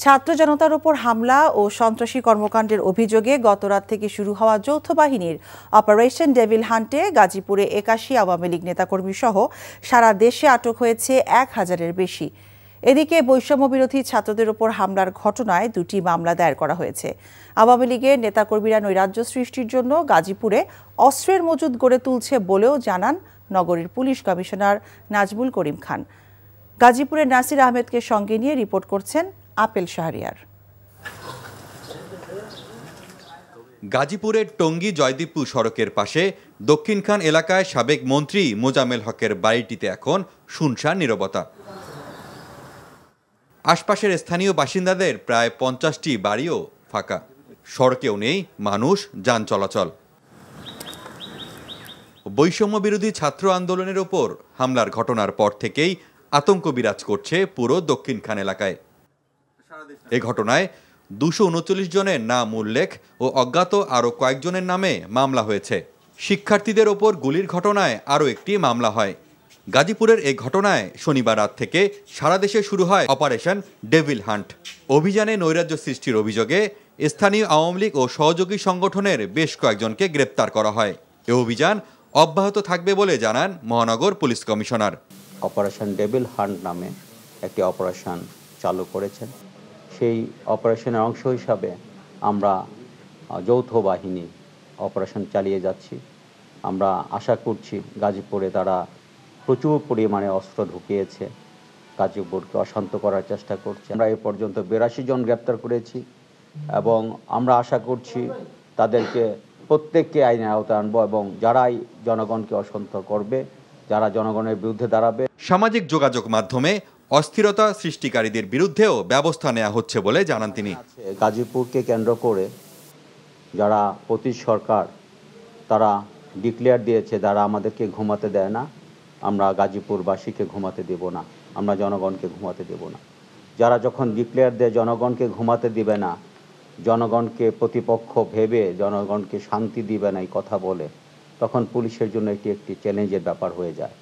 ছাত্র জনতার উপর হামলা ও সন্ত্রাসী কর্মকাণ্ডের অভিযোগে গতরাত থেকে শুরু হওয়া যৌথ বাহিনীর অপারেশন ডেভিল হান্টে গাজীপুরে ৮১ আওয়ামী লীগ নেতাকর্মী সহ সারা দেশে আটক হয়েছে ১,০০০-এর বেশি। এদিকে বৈষম্য বিরোধী ছাত্রদের উপর হামলার ঘটনায় ২টি মামলা দায়ের করা হয়েছে। আওয়ামী লীগের নেতাকর্মীরা নৈরাজ্য সৃষ্টির জন্য গাজীপুরে অস্ত্রের মজুদ গড়ে তুলছে বলেও জানান নগরীর পুলিশ কমিশনার নাজমুল করিম খান। গাজীপুরের নাসির আহমেদকে সঙ্গে নিয়ে রিপোর্ট করছেন আপেল শাহরিয়ার। গাজীপুরের টঙ্গী জয়দীপুর সড়কের পাশে দক্ষিণখান এলাকায় সাবেক মন্ত্রী মোজাম্মেল হকের বাড়িটিতে এখন শুনশান নীরবতা। আশপাশের স্থানীয় বাসিন্দাদের প্রায় ৫০টি বাড়িও ফাঁকা, সড়কেও নেই মানুষ, যান চলাচল। বৈষম্য বিরোধী ছাত্র আন্দোলনের ওপর হামলার ঘটনার পর থেকেই আতঙ্ক বিরাজ করছে পুরো দক্ষিণখান এলাকায়। এ ঘটনায় ২৩৯ জনের নাম উল্লেখ ও অজ্ঞাত আরও কয়েকজনের নামে মামলা হয়েছে। শিক্ষার্থীদের ওপর গুলির ঘটনায় আরও একটি মামলা হয়। গাজীপুরের এই ঘটনায় শনিবার রাত থেকে সারা দেশে শুরু হয় অপারেশন ডেভিল হান্ট। অভিযানে নৈরাজ্য সৃষ্টির অভিযোগে স্থানীয় আওয়ামী লীগ ও সহযোগী সংগঠনের বেশ কয়েকজনকে গ্রেপ্তার করা হয়। এ অভিযান অব্যাহত থাকবে বলে জানান মহানগর police commissioner. Operation devil hunt নামে একটি অপারেশন চালু করেছেন। সেই অপারেশনের অংশ হিসাবে আমরা যৌথ বাহিনী অপারেশন চালিয়ে যাচ্ছি। আমরা আশা করছি গাজীপুরে তারা প্রচুর পরিমাণে অস্ত্র ঢুকিয়েছে, গাজীপুরকে অশান্ত করার চেষ্টা করছে। আমরা এ পর্যন্ত ৮২ জন গ্রেপ্তার করেছি এবং আমরা আশা করছি তাদেরকে প্রত্যেককে আইনের আওতায় আনবো এবং যারাই জনগণকে অশান্ত করবে, যারা জনগণের বিরুদ্ধে দাঁড়াবে। সামাজিক যোগাযোগ মাধ্যমে অস্থিরতা সৃষ্টিকারীদের বিরুদ্ধেও ব্যবস্থা নেওয়া হচ্ছে বলে জানান তিনি। গাজীপুরকে কেন্দ্র করে যারা অতীত সরকার তারা ডিক্লেয়ার দিয়েছে, যারা আমাদেরকে ঘুমাতে দেয় না, আমরা গাজীপুরবাসীকে ঘুমাতে দেব না, আমরা জনগণকে ঘুমাতে দেব না। যারা যখন ডিক্লেয়ার দেয় জনগণকে ঘুমাতে দিবে না, জনগণকে প্রতিপক্ষ ভেবে জনগণকে শান্তি দিবে না এই কথা বলে, তখন পুলিশের জন্য এটি একটি চ্যালেঞ্জের ব্যাপার হয়ে যায়।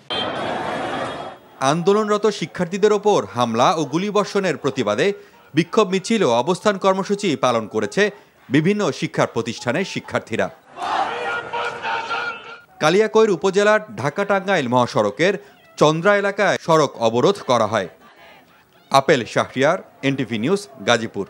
আন্দোলনরত শিক্ষার্থীদের ওপর হামলা ও গুলিবর্ষণের প্রতিবাদে বিক্ষোভ মিছিল ও অবস্থান কর্মসূচি পালন করেছে বিভিন্ন শিক্ষা প্রতিষ্ঠানের শিক্ষার্থীরা। কালিয়াকৈর উপজেলার ঢাকা-টাঙ্গাইল মহাসড়কের চন্দ্রা এলাকায় সড়ক অবরোধ করা হয়। Apple Shahriar, NTV news, Gazipur.